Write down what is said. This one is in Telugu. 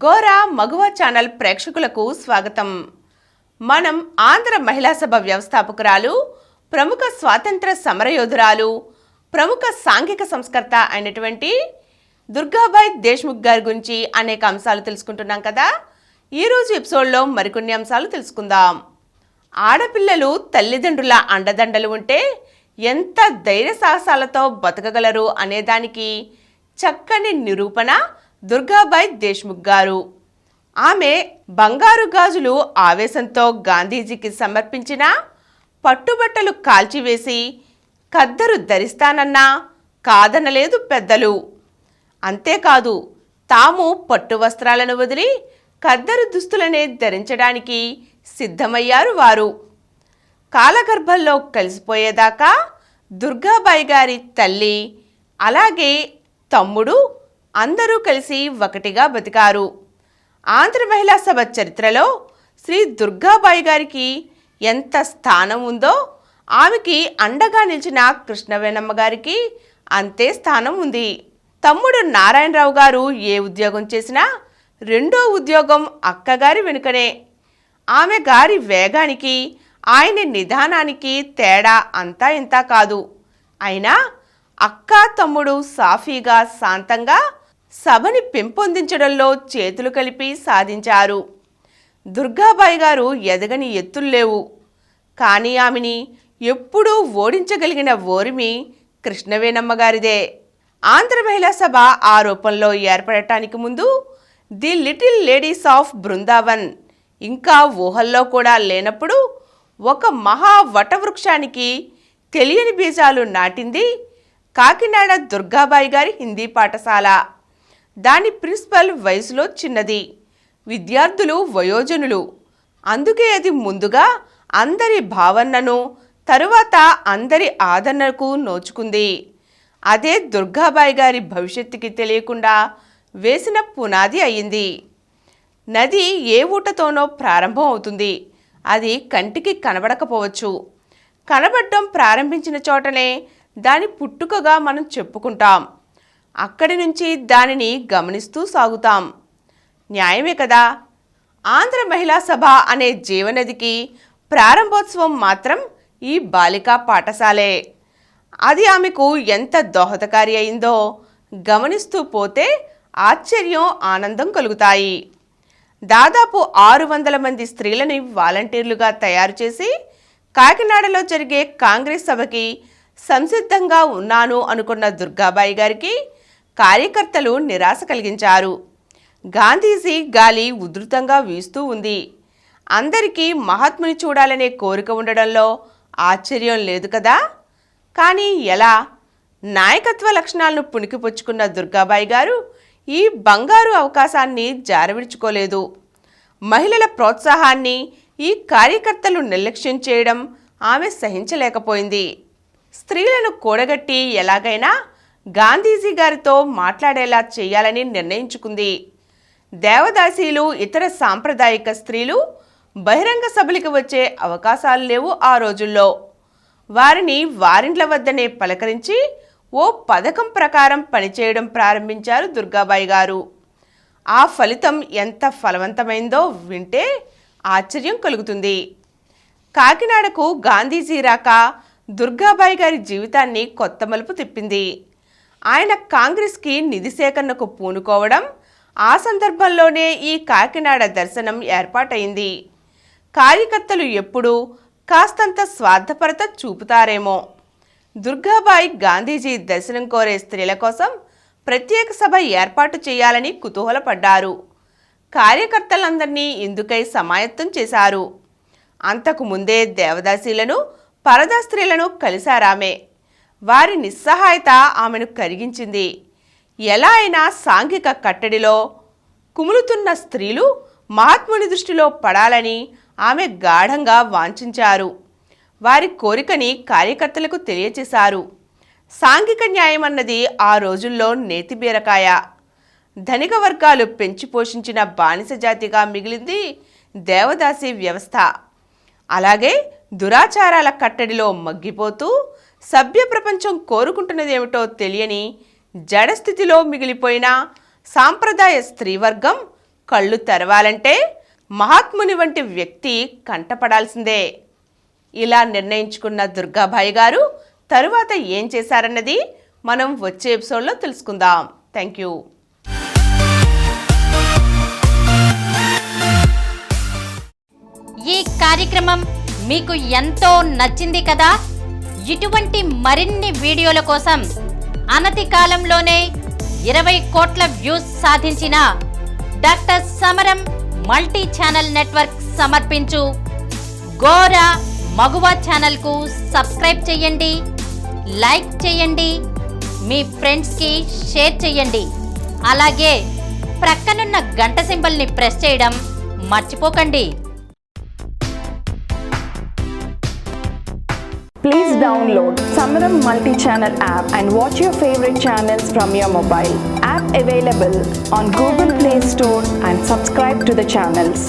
గోరా మగువ ఛానల్ ప్రేక్షకులకు స్వాగతం. మనం ఆంధ్ర మహిళా సభ వ్యవస్థాపకురాలు, ప్రముఖ స్వాతంత్ర సమరయోధురాలు, ప్రముఖ సాంఘిక సంస్కర్త అయినటువంటి దుర్గాబాయ్ దేశ్ముఖ్ గారి గురించి అనేక అంశాలు తెలుసుకుంటున్నాం కదా. ఈరోజు ఎపిసోడ్లో మరికొన్ని అంశాలు తెలుసుకుందాం. ఆడపిల్లలు తల్లిదండ్రుల అండదండలు ఉంటే ఎంత ధైర్య సాహసాలతో బతకగలరు అనేదానికి చక్కని నిరూపణ దుర్గాబాయ్ దేశ్ముఖ్ గారు. ఆమె బంగారు గాజులు ఆవేశంతో గాంధీజీకి సమర్పించిన పట్టుబట్టలు కాల్చివేసి ఖద్దరు ధరిస్తానన్నా కాదనలేదు పెద్దలు. అంతేకాదు, తాము పట్టు వస్త్రాలను వదిలి ఖద్దరు దుస్తులనే ధరించడానికి సిద్ధమయ్యారు వారు. కాలగర్భంలో కలిసిపోయేదాకా దుర్గాబాయి గారి తల్లి, అలాగే తమ్ముడు అందరూ కలిసి ఒకటిగా బతికారు. ఆంధ్ర మహిళా సభ చరిత్రలో శ్రీ దుర్గాబాయి గారికి ఎంత స్థానం ఉందో, ఆమెకి అండగా నిలిచిన కృష్ణవేణమ్మ గారికి అంతే స్థానం ఉంది. తమ్ముడు నారాయణరావు గారు ఏ ఉద్యోగం చేసినా రెండో ఉద్యోగం అక్కగారి వెనుకనే. ఆమె గారి వేగానికి, ఆయన నిదానానికి తేడా అంతా ఇంతా కాదు. అయినా అక్క తమ్ముడు సాఫీగా శాంతంగా సభని పెంపొందించడంలో చేతులు కలిపి సాధించారు. దుర్గాబాయి గారు ఎదగని ఎత్తుల్లేవు, కానీ ఆమెని ఎప్పుడూ ఓడించగలిగిన ఓరిమి కృష్ణవేణమ్మ గారిదే. ఆంధ్ర మహిళా సభ ఆ రూపంలో ఏర్పడటానికి ముందు the little ladies of Brindavan ఇంకా ఊహల్లో కూడా లేనప్పుడు ఒక మహా వటవృక్షానికి తెలియని బీజాలు నాటింది కాకినాడ దుర్గాబాయి గారి హిందీ పాఠశాల. దాని ప్రిన్సిపల్ వయసులో చిన్నది, విద్యార్థులు వయోజనులు. అందుకే అది ముందుగా అందరి భావనను, తరువాత అందరి ఆదరణకు నోచుకుంది. అదే దుర్గాబాయి గారి భవిష్యత్తుకి తెలియకుండా వేసిన పునాది అయింది. నది ఏ ఊటతోనో ప్రారంభం అవుతుంది. అది కంటికి కనబడకపోవచ్చు. కనబడడం ప్రారంభించిన చోటనే దాని పుట్టుకగా మనం చెప్పుకుంటాం. అక్కడి నుంచి దానిని గమనిస్తూ సాగుతాం. న్యాయమే కదా. ఆంధ్ర మహిళా సభ అనే జీవనదికి ప్రారంభోత్సవం మాత్రం ఈ బాలికా పాఠశాలే. అది ఆమెకు ఎంత దోహదకారి అయిందో గమనిస్తూ పోతే ఆశ్చర్యం, ఆనందం కలుగుతాయి. దాదాపు 600 మంది స్త్రీలని వాలంటీర్లుగా తయారు చేసి కాకినాడలో జరిగే కాంగ్రెస్ సభకి సంసిద్ధంగా ఉన్నాను అనుకున్న దుర్గాబాయి గారికి కార్యకర్తలు నిరాశ కలిగించారు. గాంధీజీ గాలి ఉధృతంగా వీస్తూ ఉంది. అందరికీ మహాత్ముని చూడాలనే కోరిక ఉండడంలో ఆశ్చర్యం లేదు కదా. కానీ ఎలా? నాయకత్వ లక్షణాలను పుణికిపుచ్చుకున్న దుర్గాబాయి గారు ఈ బంగారు అవకాశాన్ని జారవిడుచుకోలేదు. మహిళల ప్రోత్సాహాన్ని ఈ కార్యకర్తలు నిర్లక్ష్యం చేయడం ఆమె సహించలేకపోయింది. స్త్రీలను కూడగట్టి ఎలాగైనా గాంధీజీ గారితో మాట్లాడేలా చేయాలని నిర్ణయించుకుంది. దేవదాసీలు, ఇతర సాంప్రదాయిక స్త్రీలు బహిరంగ సభలకు వచ్చే అవకాశాలు లేవు ఆ రోజుల్లో. వారిని వారిండ్ల వద్దనే పలకరించి ఓ పథకం ప్రకారం పనిచేయడం ప్రారంభించారు దుర్గాబాయి గారు. ఆ ఫలితం ఎంత ఫలవంతమైందో వింటే ఆశ్చర్యం కలుగుతుంది. కాకినాడకు గాంధీజీ రాక దుర్గాబాయి గారి జీవితాన్ని కొత్త మలుపు తిప్పింది. ఆయన కాంగ్రెస్కి నిధి సేకరణకు పూనుకోవడం, ఆ సందర్భంలోనే ఈ కాకినాడ దర్శనం ఏర్పాటైంది. కార్యకర్తలు ఎప్పుడూ కాస్తంత స్వార్థపరత చూపుతారేమో. దుర్గాబాయి గాంధీజీ దర్శనం కోరే స్త్రీల కోసం ప్రత్యేక సభ ఏర్పాటు చేయాలని కుతూహలపడ్డారు. కార్యకర్తలందరినీ ఇందుకై సమాయత్తం చేశారు. అంతకు ముందే దేవదాసీలను, పరదా స్త్రీలను కలిశారామె. వారి నిస్సహాయత ఆమెను కరిగించింది. ఎలా అయినా సాంఘిక కట్టడిలో కుములుతున్న స్త్రీలు మహాత్ముని దృష్టిలో పడాలని ఆమె గాఢంగా వాంఛించారు. వారి కోరికని కార్యకర్తలకు తెలియచేశారు. సాంఘిక న్యాయం అన్నది ఆ రోజుల్లో నేతి బీరకాయ. ధనిక వర్గాలు పెంచి పోషించిన బానిస జాతిగా మిగిలింది దేవదాసీ వ్యవస్థ. అలాగే దురాచారాల కట్టడిలో మగ్గిపోతూ సభ్య ప్రపంచం కోరుకుంటున్నదేమిటో తెలియని జడస్థితిలో మిగిలిపోయిన సాంప్రదాయ స్త్రీవర్గం కళ్ళు తెరవాలంటే మహాత్ముని వంటి వ్యక్తి కంటపడాల్సిందే. ఇలా నిర్ణయించుకున్న దుర్గాబాయి గారు తరువాత ఏం చేశారన్నది మనం వచ్చే ఎపిసోడ్లో తెలుసుకుందాం. Thank you. ఈ కార్యక్రమం మీకు ఎంతో నచ్చింది కదా. ఇటువంటి మరిన్ని వీడియోల కోసం అనతి కాలంలోనే 20 కోట్ల వ్యూస్ సాధించిన డాక్టర్ సమరం మల్టీ ఛానల్ నెట్వర్క్ సమర్పించు గోరా మగువ ఛానల్కు సబ్స్క్రైబ్ చేయండి, లైక్ చేయండి, మీ ఫ్రెండ్స్కి షేర్ చేయండి. అలాగే ప్రక్కనున్న గంట సింబల్ని ప్రెస్ చేయడం మర్చిపోకండి. Please download Samaram multi-channel app and watch your favorite channels from your mobile. App available on Google Play Store and subscribe to the channels.